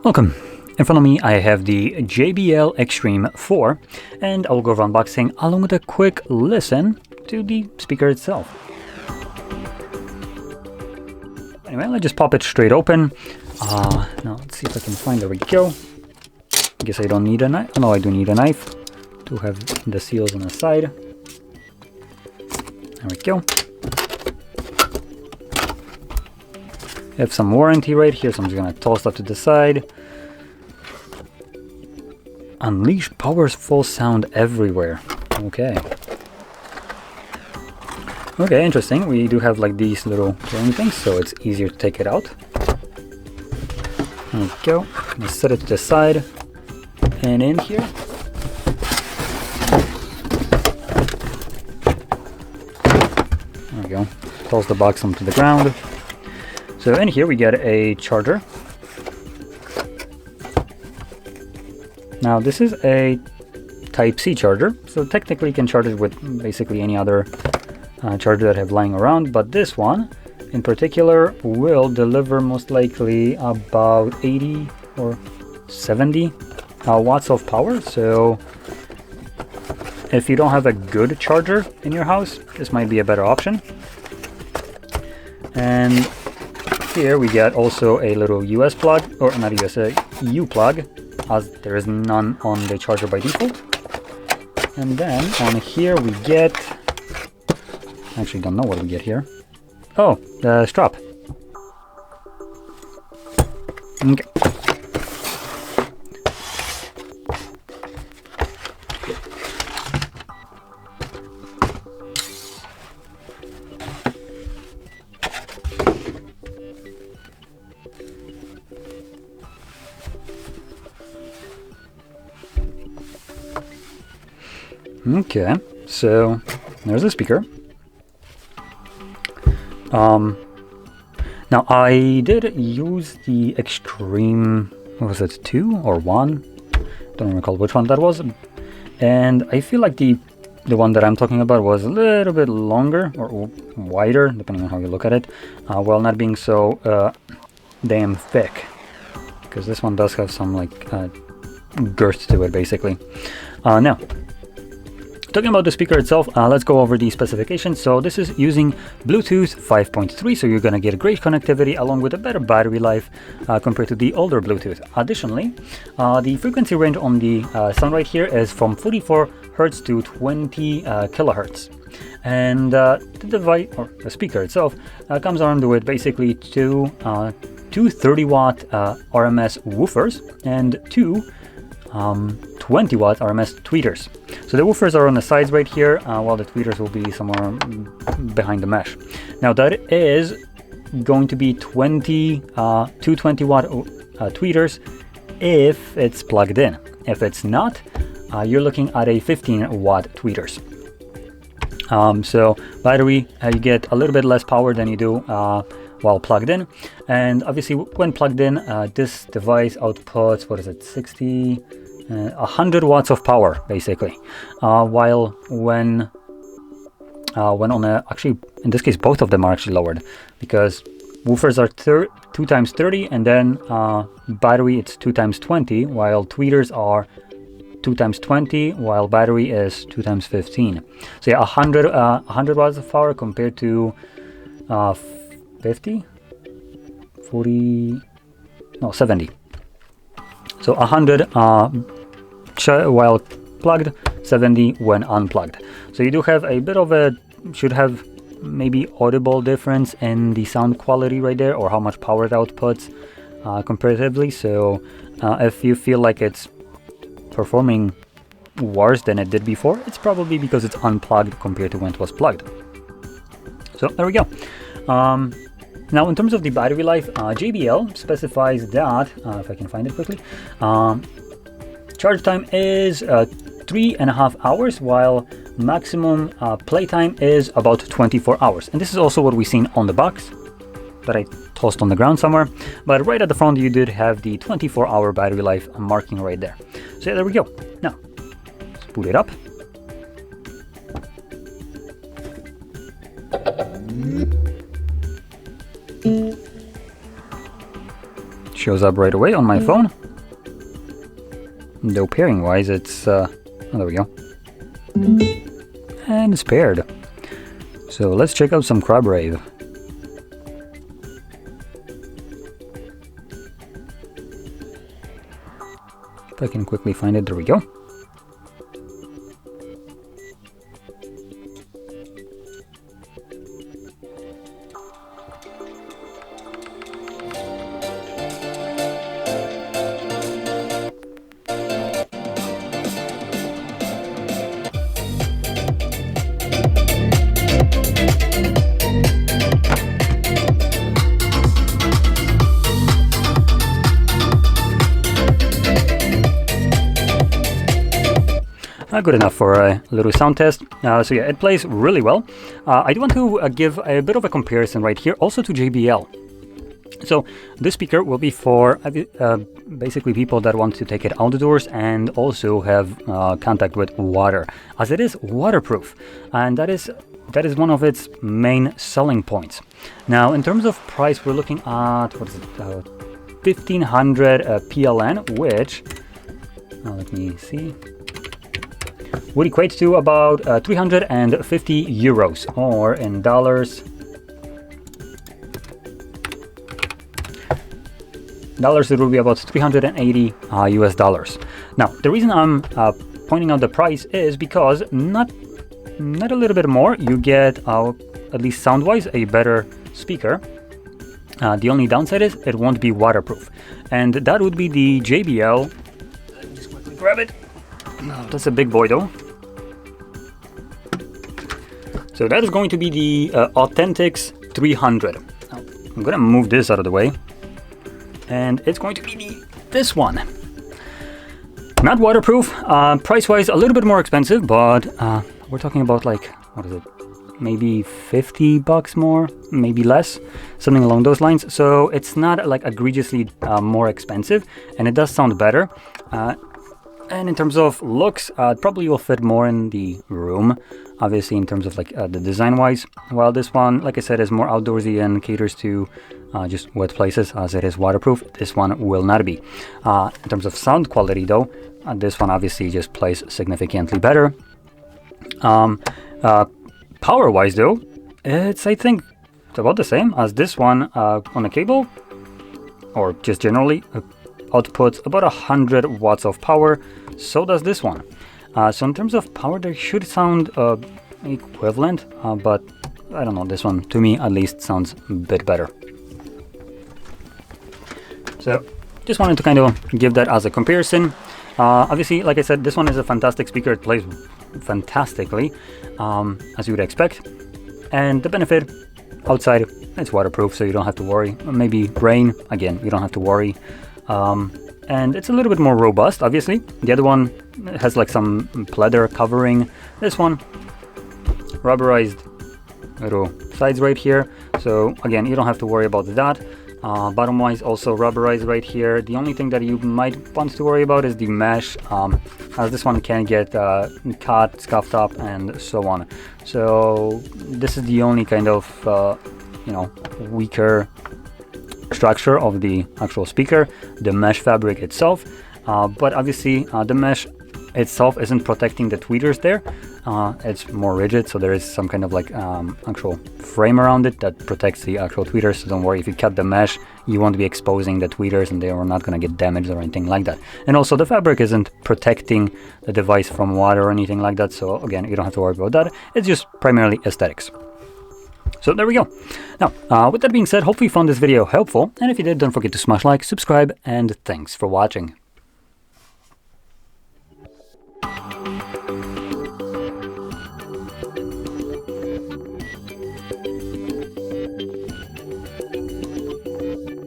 Welcome. In front of me I have the JBL Xtreme4 and I will go over unboxing along with a quick listen to the speaker itself. Anyway, let's just pop it straight open. Now let's see if I can find, there we go. I guess I don't need a knife. Oh, no, I do need a knife to have the seals on the side. There we go. I have some warranty right here, so I'm just gonna toss that to the side. Unleash powerful sound everywhere. Okay. Okay, interesting. We do have like these little clearing things, so it's easier to take it out. There we go. Let's set it to the side. And in here. There we go. Toss the box onto the ground. So in here we get a charger. Now this is a Type-C charger, so technically you can charge it with basically any other charger that I have lying around, but this one in particular will deliver most likely about 80 or 70 watts of power. So if you don't have a good charger in your house, this might be a better option. And here we get also a little US plug, or not US, a U plug, as there is none on the charger by default. And then on here we get, I actually don't know what we get here. Oh, the strap. Okay. Okay, so there's the speaker. Now I did use the Xtreme, what was it, 2 or 1? Don't recall which one that was. And I feel like the one that I'm talking about was a little bit longer or wider, depending on how you look at it, while not being so damn thick. Because this one does have some like girth to it, basically. Now, talking about the speaker itself, let's go over the specifications. So this is using Bluetooth 5.3, so you're going to get great connectivity along with a better battery life compared to the older Bluetooth. Additionally, the frequency range on the sound right here is from 44 Hz to 20 kilohertz. And the device, or the speaker itself, comes armed with basically two 30-watt RMS woofers and two 20-watt RMS tweeters. So the woofers are on the sides right here, while the tweeters will be somewhere behind the mesh. Now that is going to be 220-watt tweeters if it's plugged in. If it's not, you're looking at a 15-watt tweeters. So battery, you get a little bit less power than you do while plugged in. And obviously when plugged in, this device outputs, what is it, 100 watts of power basically, while when on a, actually in this case both of them are actually lowered, because woofers are 2 times 30 and then battery it's 2 times 20, while tweeters are 2 times 20, while battery is 2 times 15. So yeah, 100 watts of power compared to 50, 40, no, 70. So 100 while plugged, 70 when unplugged. So you do have a bit of a, should have maybe audible difference in the sound quality right there, or how much power it outputs comparatively. So if you feel like it's performing worse than it did before, it's probably because it's unplugged compared to when it was plugged. So there we go. Now in terms of the battery life, JBL specifies that, if I can find it quickly, charge time is 3.5 hours, while maximum playtime is about 24 hours. And this is also what we've seen on the box that I tossed on the ground somewhere. But right at the front, you did have the 24-hour battery life marking right there. So yeah, there we go. Now, let's boot it up. shows up right away on my phone. Though pairing wise, it's oh, there we go, and it's paired. So let's check out some crab rave. If I can quickly find it, there we go. Good enough for a little sound test. So yeah, it plays really well. I do want to give a bit of a comparison right here also to JBL. So this speaker will be for basically people that want to take it outdoors and also have contact with water, as it is waterproof, and that is one of its main selling points. Now, in terms of price, we're looking at, what is it, 1500 PLN, which let me see, would equate to about 350 euros, or in dollars it will be about 380 US dollars. Now, the reason I'm pointing out the price is because not a little bit more, you get at least sound-wise a better speaker. The only downside is it won't be waterproof, and that would be the JBL. Let me just quickly grab it. That's a big boy though. So that is going to be the Authentics 300. Now, I'm gonna move this out of the way, and it's going to be this one. Not waterproof, price-wise a little bit more expensive, but we're talking about, like, what is it? Maybe 50 bucks more, maybe less, something along those lines. So it's not like egregiously more expensive, and it does sound better. And in terms of looks, it probably will fit more in the room, obviously, in terms of like the design-wise. While this one, like I said, is more outdoorsy and caters to just wet places, as it is waterproof. This one will not be. In terms of sound quality, though, this one obviously just plays significantly better. Power-wise, though, it's, I think, about the same as this one on a cable, or just generally. Outputs about 100 watts of power. So does this one. So in terms of power, they should sound equivalent, but I don't know, this one to me at least sounds a bit better. So just wanted to kind of give that as a comparison. Obviously, like I said, this one is a fantastic speaker. It plays fantastically, as you would expect. And the benefit outside, it's waterproof, so you don't have to worry. Maybe rain, again, you don't have to worry. And it's a little bit more robust, obviously. The other one has like some pleather covering. This one, rubberized little sides right here. So again, you don't have to worry about that. Bottom wise, also rubberized right here. The only thing that you might want to worry about is the mesh, as this one can get cut, scuffed up, and so on. So this is the only kind of weaker structure of the actual speaker, the mesh fabric itself. But obviously the mesh itself isn't protecting the tweeters there. It's more rigid, so there is some kind of like actual frame around it that protects the actual tweeters. So don't worry, if you cut the mesh, you won't be exposing the tweeters and they are not going to get damaged or anything like that. And also the fabric isn't protecting the device from water or anything like that. So again, you don't have to worry about that. It's just primarily aesthetics. So there we go. Now, with that being said, hopefully you found this video helpful. And if you did, don't forget to smash like, subscribe, and thanks for watching.